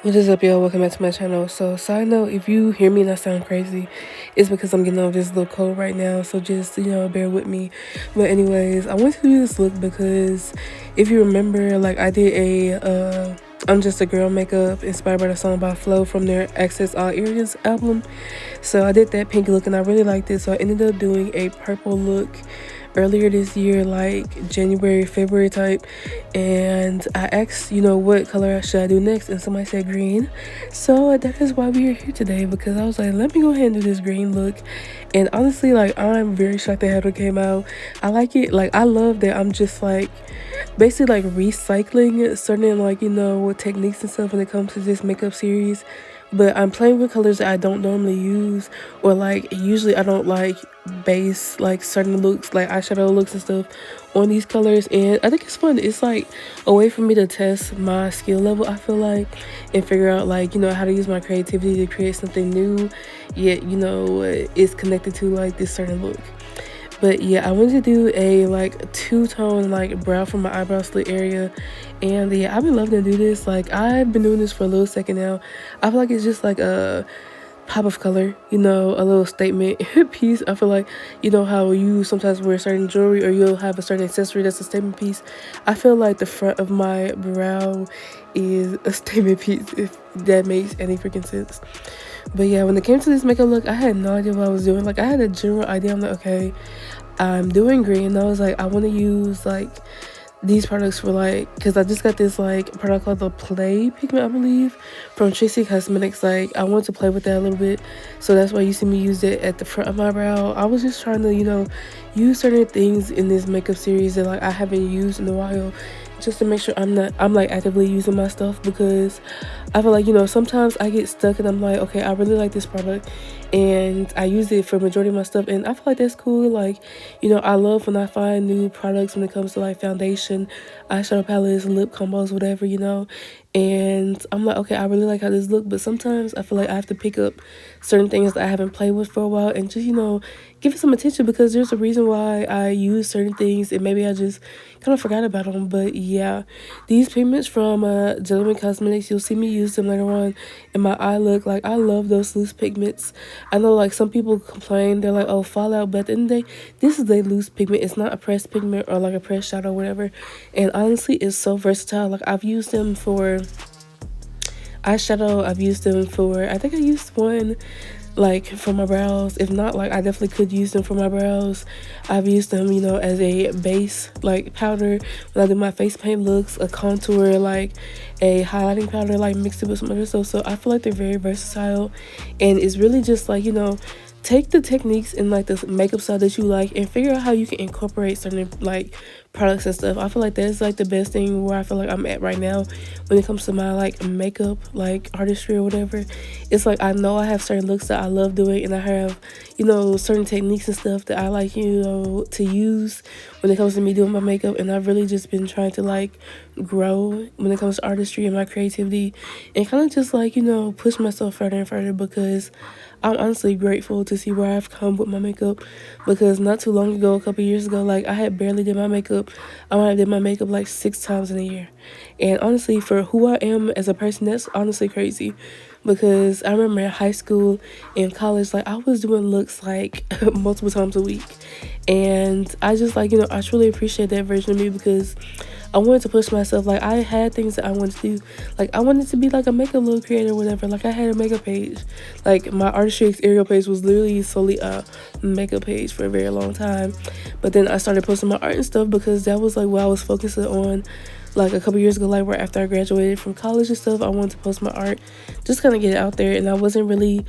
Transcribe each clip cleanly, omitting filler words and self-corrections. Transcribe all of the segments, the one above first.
What is up, y'all? Welcome back to my channel. So, side note, if you hear me and I sound crazy, it's because I'm getting over this little cold right now. So, just, bear with me. But, anyways, I wanted to do this look because if you remember, like, I did I'm Just a Girl makeup inspired by the song by Flo from their Access All Areas album. So, I did that pink look and I really liked it. So, I ended up doing a purple look earlier this year, like January, February type, and I asked, what color should I do next, and somebody said green. So that is why we are here today, because I was like, let me go ahead and do this green look. And honestly, like, I'm very shocked at how it came out. I like it. Like, I love that I'm just like basically like recycling certain techniques and stuff when it comes to this makeup series, but I'm playing with colors that I don't normally use, or like usually I don't like base like certain looks, like eyeshadow looks and stuff on these colors. And I think it's fun. It's like a way for me to test my skill level, I feel like, and figure out like how to use my creativity to create something new, yet it's connected to like this certain look. But yeah, I wanted to do a like two-tone like brow for my eyebrow slit area. And yeah, I've been loving to do this. Like, I've been doing this for a little second now. I feel like it's just like a pop of color, a little statement piece. I feel like, how you sometimes wear certain jewelry or you'll have a certain accessory that's a statement piece. I feel like the front of my brow is a statement piece, if that makes any freaking sense. But yeah, when it came to this makeup look, I had no idea what I was doing. Like, I had a general idea. I'm like, okay, I'm doing green. And I was like, I want to use like these products for like, because I just got this like product called the Play pigment, I believe, from Tracy Cosmetics. Like, I wanted to play with that a little bit, so that's why you see me use it at the front of my brow. I was just trying to use certain things in this makeup series that like I haven't used in a while, just to make sure I'm like actively using my stuff, because I feel like sometimes I get stuck and I'm like, okay, I really like this product and I use it for majority of my stuff, and I feel like that's cool. Like, I love when I find new products when it comes to like foundation, eyeshadow palettes, lip combos, whatever, and I'm like, okay, I really like how this look, but sometimes I feel like I have to pick up certain things that I haven't played with for a while and just give it some attention, because there's a reason why I use certain things and maybe I just kind of forgot about them. But yeah, these pigments from Glam Cosmetics, you'll see me use them later on in my eye look. Like, I love those loose pigments. I know like some people complain, they're like, oh, fallout, but at the end of the day, this is a loose pigment. It's not a pressed pigment or like a pressed shadow or whatever. And honestly, it's so versatile. Like, I've used them for eyeshadow, I've used them for, I think I used one like for my brows. If not, like, I definitely could use them for my brows. I've used them as a base like powder when I do my face paint looks, a contour, like a highlighting powder, like mixed it with some other stuff. So I feel like they're very versatile, and it's really just like take the techniques and like the makeup style that you like and figure out how you can incorporate certain like products and stuff. I feel like that's like the best thing where I feel like I'm at right now when it comes to my like makeup like artistry or whatever. It's like I know I have certain looks that I love doing, and I have certain techniques and stuff that I like to use when it comes to me doing my makeup. And I've really just been trying to like grow when it comes to artistry and my creativity, and kind of just like push myself further and further, because I'm honestly grateful to see where I've come with my makeup. Because not too long ago, a couple years ago, like, I had barely did my makeup. I might have did my makeup like 6 times in a year. And honestly, for who I am as a person, that's honestly crazy. Because I remember in high school and college, like, I was doing looks like multiple times a week. And I just like, I truly appreciate that version of me, because I wanted to push myself. Like, I had things that I wanted to do. Like, I wanted to be like a makeup look creator or whatever. Like, I had a makeup page. Like, my artistry exterior page was literally solely a makeup page for a very long time. But then I started posting my art and stuff, because that was like what I was focusing on. Like, a couple years ago, like right after I graduated from college and stuff, I wanted to post my art, just kind of get it out there. And I wasn't really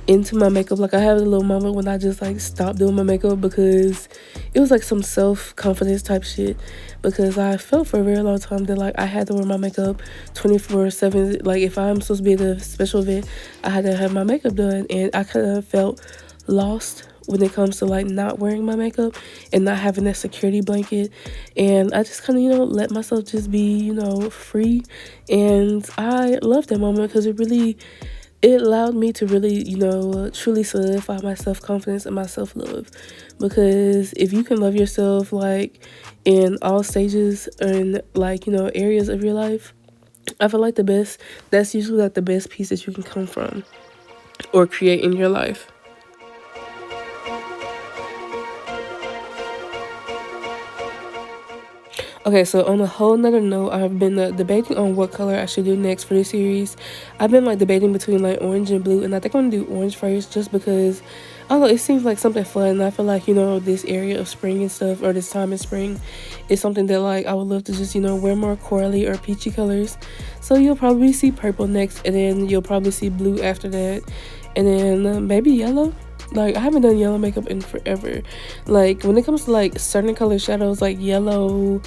into my makeup. Like, I had a little moment when I just like stopped doing my makeup, because it was like some self-confidence type shit, because I felt for a very long time that like I had to wear my makeup 24/7. Like, if I'm supposed to be at a special event, I had to have my makeup done, and I kind of felt lost when it comes to like not wearing my makeup and not having that security blanket. And I just kind of let myself just be free. And I love that moment, because it allowed me to really, truly solidify my self-confidence and my self-love. Because if you can love yourself, like, in all stages and, like, areas of your life, I feel like that's usually like the best piece that you can come from or create in your life. Okay, so on a whole nother note, I've been debating on what color I should do next for this series. I've been like debating between like orange and blue, and I think I'm gonna do orange first just because I don't know, it seems like something fun. And I feel like, this area of spring and stuff, or this time in spring, is something that like I would love to just, wear more corally or peachy colors. So you'll probably see purple next, and then you'll probably see blue after that, and then maybe yellow. Like, I haven't done yellow makeup in forever. Like, when it comes to like certain color shadows, like yellow,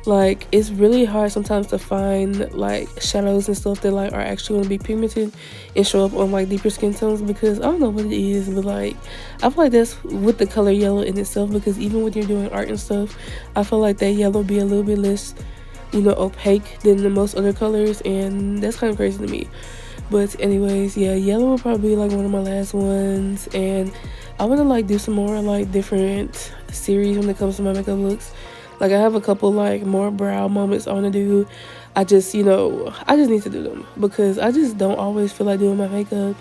like it's really hard sometimes to find like shadows and stuff that like are actually going to be pigmented and show up on like deeper skin tones, because I don't know what it is, but like I feel like that's with the color yellow in itself, because even when you're doing art and stuff, I feel like that yellow be a little bit less, opaque than the most other colors, and that's kind of crazy to me. But anyways, yeah, yellow will probably be like one of my last ones, and I want to like do some more like different series when it comes to my makeup looks. Like, I have a couple like more brow moments I want to do. I just need to do them because I just don't always feel like doing my makeup.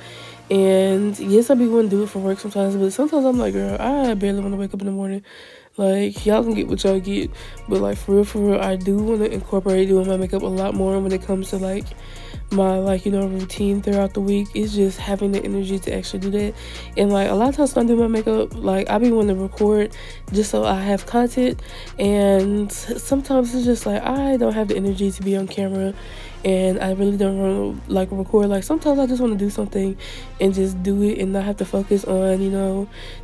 And yes, I be wanting to do it for work sometimes, but sometimes I'm like, girl, I barely want to wake up in the morning. Like, y'all can get what y'all get, but like for real, I do want to incorporate doing my makeup a lot more when it comes to like my like routine throughout the week. Is just having the energy to actually do that. And like a lot of times when I do my makeup, like I be wanting to record just so I have content, and sometimes it's just like I don't have the energy to be on camera, and I really don't want to like record. Like, sometimes I just want to do something and just do it and not have to focus on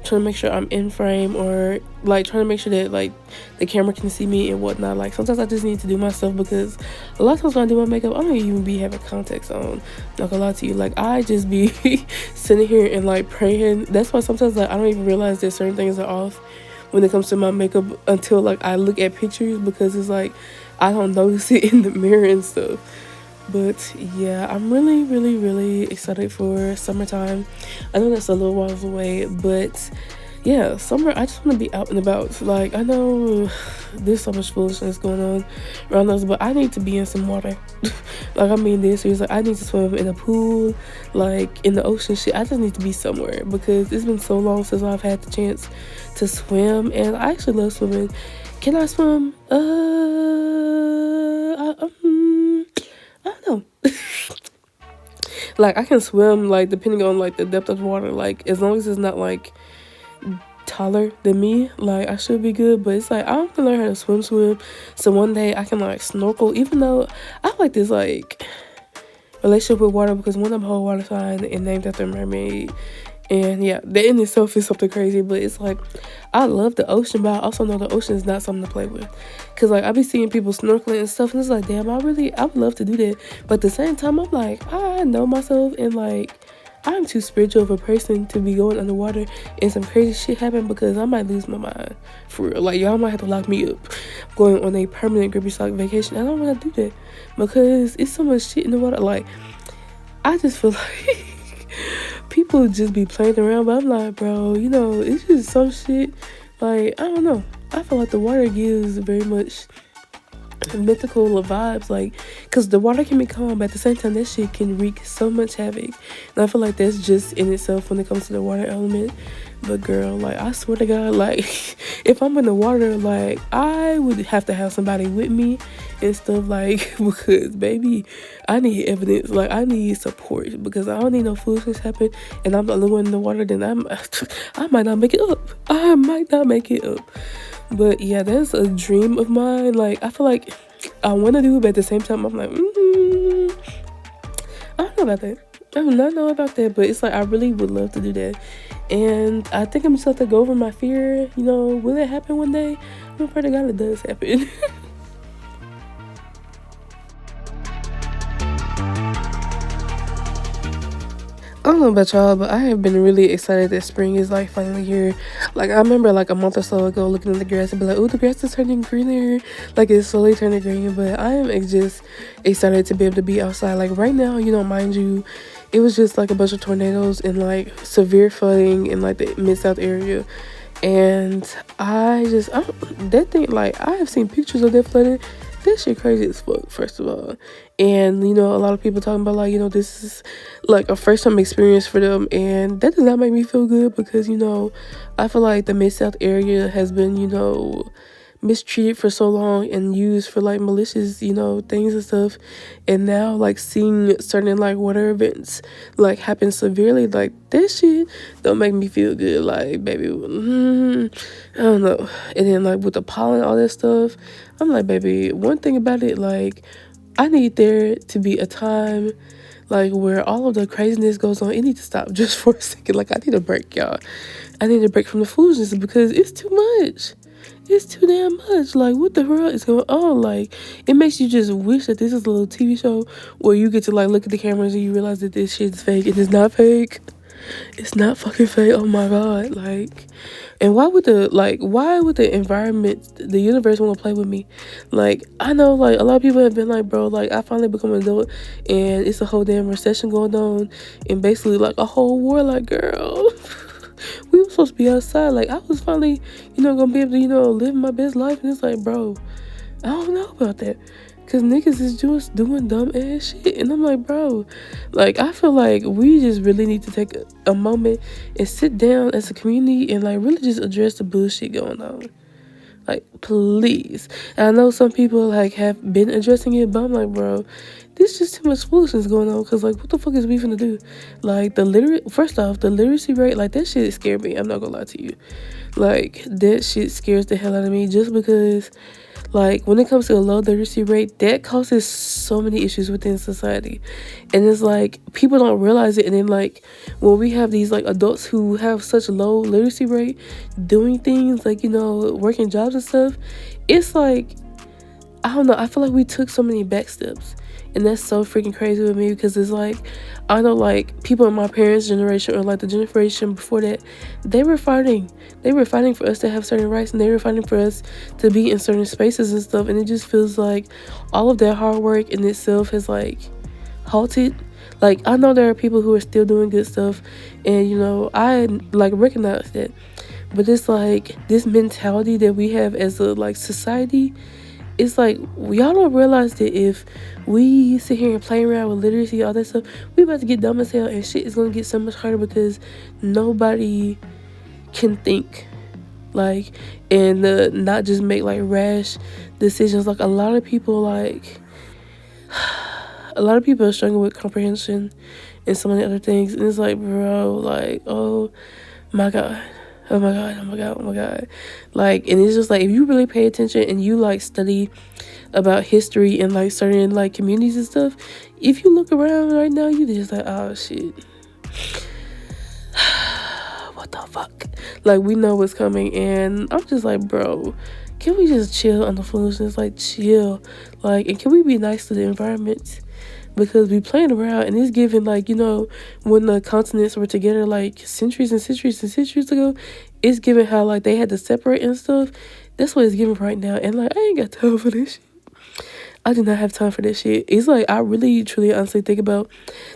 trying to make sure I'm in frame, or like trying to make sure that like the camera can see me and whatnot. Like, sometimes I just need to do myself, because a lot of times when I do my makeup, I don't even be having context on. Not gonna lie to you, like I just be sitting here and like praying. That's why sometimes like I don't even realize that certain things are off when it comes to my makeup until like I look at pictures, because it's like I don't notice it in the mirror and stuff. But yeah, I'm really, really, really excited for summertime. I know that's a little while away, but yeah, summer, I just want to be out and about. Like, I know there's so much foolishness going on around us, but I need to be in some water. Like, I mean this, seriously, like, I need to swim in a pool, like in the ocean shit. I just need to be somewhere, because it's been so long since I've had the chance to swim, and I actually love swimming. Can I swim? I don't know. Like, I can swim, like, depending on like the depth of the water. Like, as long as it's not like taller than me, like I should be good. But it's like I want to learn how to swim, so one day I can like snorkel. Even though I like this like relationship with water, because one of them whole water sign and named after a mermaid. And yeah, that in itself is something crazy. But it's like I love the ocean, but I also know the ocean is not something to play with. Cause like I be seeing people snorkeling and stuff, and it's like, damn, I would love to do that. But at the same time, I'm like, I know myself, and like I'm too spiritual of a person to be going underwater and some crazy shit happen, because I might lose my mind for real. Like, y'all might have to lock me up going on a permanent grippy sock vacation. I don't want to do that, because it's so much shit in the water. Like, I just feel like people just be playing around, but I'm like, bro, it's just some shit. Like, I don't know. I feel like the water gives very much mythical vibes, like, because the water can be calm, but at the same time that shit can wreak so much havoc. And I feel like that's just in itself when it comes to the water element. But girl, like, I swear to God, like, if I'm in the water, like, I would have to have somebody with me and stuff, like, because baby, I need evidence. Like, I need support, because I don't need no foolishness happen and I'm the only one in the water. Then I might not make it up. I might not make it up. But yeah, that's a dream of mine. Like, I feel like I want to do it, but at the same time, I'm like, I don't know about that. I do not know about that, but it's like I really would love to do that. And I think I'm just have to go over my fear. Will it happen one day? I'm gonna pray to God it does happen. I don't know about y'all, but I have been really excited that spring is like finally here. Like, I remember like a month or so ago looking at the grass and be like, oh, the grass is turning greener. Like, it's slowly turning green. But I am just excited to be able to be outside. Like, right now, mind you, it was just like a bunch of tornadoes and like severe flooding in like the mid-south area. And that thing, like, I have seen pictures of that flooding. that shit crazy as fuck, first of all. And, you know, a lot of people talking about, like, you know, this is, like, a first-time experience for them. And that does not make me feel good because, you know, I feel like the Mid-South area has been, you know, mistreated for so long and used for, like, malicious, you know, things and stuff. And now, like, seeing certain, like, water events, like, happen severely, like, that shit don't make me feel good. Like, baby, I don't know. And then, like, with the pollen, all that stuff, I'm like, baby, one thing about it, like, I need there to be a time, like, where all of the craziness goes on. It needs to stop just for a second. Like, I need a break, y'all. I need a break from the foolishness because it's too much. It's too damn much. Like, what the world is going on? Like, it makes you just wish that this is a little TV show where you get to, like, look at the cameras and you realize that this shit is fake. And it's not fake. It's not fucking fake. Oh my God. Like, and why would the environment, the universe want to play with me? Like, I know, like, a lot of people have been like, bro, like, I finally become an adult and it's a whole damn recession going on and basically, like, a whole war. Like, girl, we were supposed to be outside. Like, I was finally, you know, gonna be able to, you know, live my best life. And it's like, bro, I don't know about that. Because niggas is just doing dumb ass shit. And I'm like, bro, like, I feel like we just really need to take a moment and sit down as a community and, like, really just address the bullshit going on. Like, please. And I know some people, like, have been addressing it, but I'm like, bro, there's just too much foolishness going on. Because, like, what the fuck is we finna do? Like, first off, the literacy rate, like, that shit scared me. I'm not gonna lie to you. Like, that shit scares the hell out of me just because, like, when it comes to a low literacy rate, that causes so many issues within society. And it's like, people don't realize it. And then, like, when we have these, like, adults who have such low literacy rate doing things, like, you know, working jobs and stuff, it's like, I don't know, I feel like we took so many back steps. And that's so freaking crazy with me because it's like, I know, like, people in my parents' generation or, like, the generation before that, they were fighting. They were fighting for us to have certain rights and they were fighting for us to be in certain spaces and stuff. And it just feels like all of that hard work in itself has, like, halted. Like, I know there are people who are still doing good stuff and, you know, I, like, recognize that. But it's like this mentality that we have as a, like, society, it's like, y'all don't realize that if we sit here and play around with literacy, all that stuff, we about to get dumb as hell and shit is going to get so much harder because nobody can think, like, and not just make, like, rash decisions. Like, a lot of people are struggling with comprehension and so many other things. And it's like, bro, like, oh my God. Oh my God, oh my God, oh my God. Like, and it's just like, if you really pay attention and you, like, study about history and, like, certain, like, communities and stuff, if you look around right now, you just like, oh shit. What the fuck? Like, we know what's coming. And I'm just like, bro, can we just chill on the foolishness? Like, chill. Like, and can we be nice to the environment? Because we playing around and it's giving, like, you know, when the continents were together, like, centuries and centuries and centuries ago, it's giving how, like, they had to separate and stuff. That's what it's giving right now. And, like, I ain't got time for this shit. I do not have time for this shit. It's like, I really, truly, honestly think about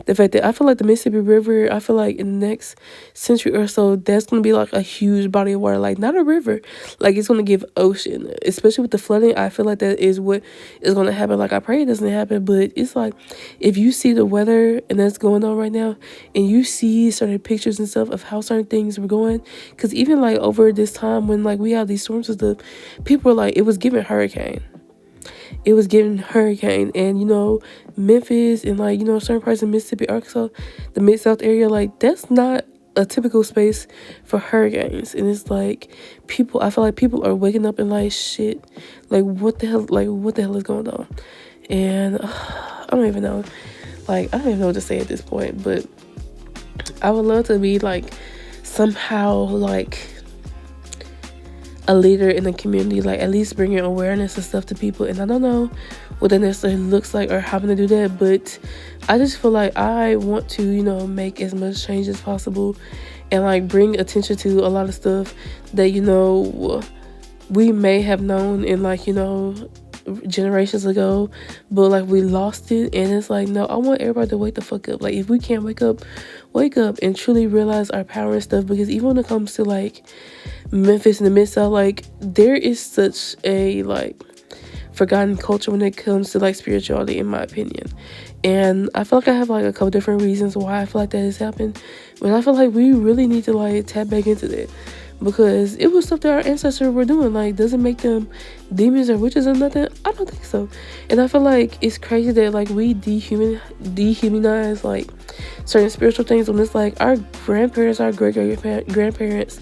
the fact that I feel like the Mississippi River, I feel like in the next century or so, that's going to be like a huge body of water. Like, not a river. Like, it's going to give ocean. Especially with the flooding, I feel like that is what is going to happen. Like, I pray it doesn't happen. But it's like, if you see the weather and that's going on right now, and you see certain pictures and stuff of how certain things were going, because even, like, over this time when, like, we have these storms and stuff, people were like, it was giving hurricane. It was getting hurricane. And, you know, Memphis and, like, you know, certain parts of Mississippi, Arkansas, the Mid-South area, like, that's not a typical space for hurricanes. And it's like, I feel like people are waking up and like, shit, like, what the hell is going on? And I don't even know. Like, I don't even know what to say at this point. But I would love to be, like, somehow, like, a leader in the community, like, at least bringing awareness and stuff to people. And I don't know what that necessarily looks like or how I'm gonna do that, but I just feel like I want to, you know, make as much change as possible and, like, bring attention to a lot of stuff that, you know, we may have known in, like, you know, generations ago, but, like, we lost it. And it's like, no, I want everybody to wake the fuck up. Like, if we can't wake up and truly realize our power and stuff. Because even when it comes to, like, Memphis and the Mid-South, like, there is such a, like, forgotten culture when it comes to like spirituality, in my opinion. And I feel like I have like a couple different reasons why I feel like that has happened, but I feel like we really need to like tap back into that, because it was stuff that our ancestors were doing. Like, does it make them demons or witches or nothing? I don't think so. And I feel like it's crazy that like we dehumanize like certain spiritual things, when it's like our grandparents, our grandparents,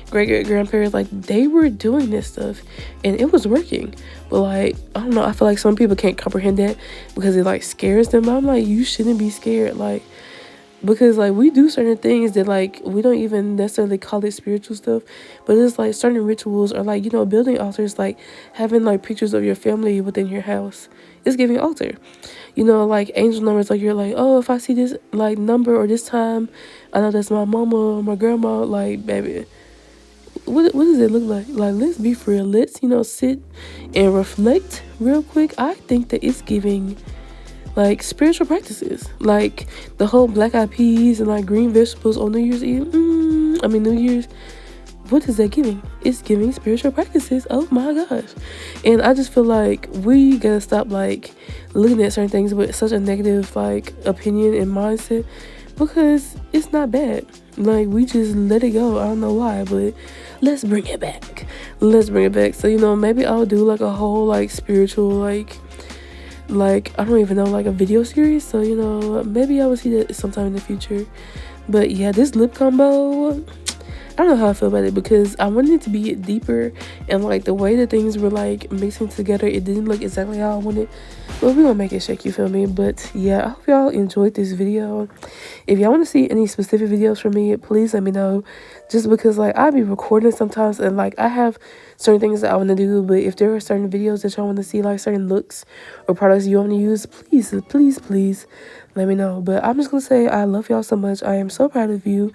great grandparents, like they were doing this stuff and it was working. But like, I don't know, I feel like some people can't comprehend that because it like scares them. But I'm like, you shouldn't be scared. Like, because like we do certain things that like we don't even necessarily call it spiritual stuff, but it's like certain rituals, or like, you know, building altars, like having like pictures of your family within your house is giving altar. You know, like angel numbers, like you're like, oh, if I see this like number or this time, I know that's my mama or my grandma. Like, baby, what does it look like? Like, let's be for real. Let's, you know, sit and reflect real quick. I think that it's giving like spiritual practices, like the whole black eyed peas and like green vegetables on New Year's Eve. New Year's. What is that giving? It's giving spiritual practices. Oh my gosh. And I just feel like we gotta stop like looking at certain things with such a negative like opinion and mindset, because it's not bad. Like, we just let it go. I don't know why, but let's bring it back. Let's bring it back. So, you know, maybe I'll do like a whole like spiritual like I don't even know, like a video series. So, you know, maybe I will see that sometime in the future. But yeah, this lip combo, I don't know how I feel about it, because I wanted it to be deeper, and like the way that things were like mixing together, it didn't look exactly how I wanted. But we're gonna make it shake, you feel me? But yeah, I hope y'all enjoyed this video. If y'all want to see any specific videos from me, please let me know. Just because like I be recording sometimes, and like I have certain things that I want to do, but if there are certain videos that y'all want to see, like certain looks or products you want to use, please let me know. But I'm just gonna say I love y'all so much. I am so proud of you,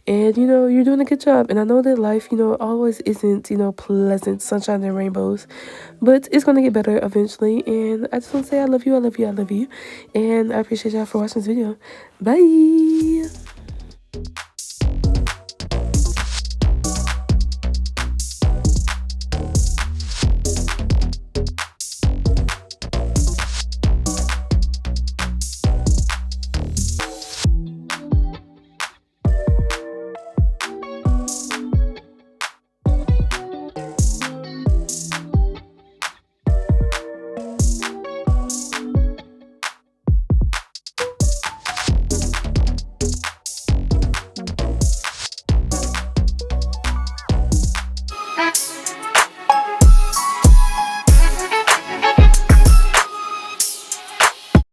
and you know, you're doing a good job. And I know that life, you know, always isn't, you know, pleasant sunshine and rainbows, but it's gonna get better eventually. And I just want to say I love you, and I appreciate y'all for watching this video. Bye.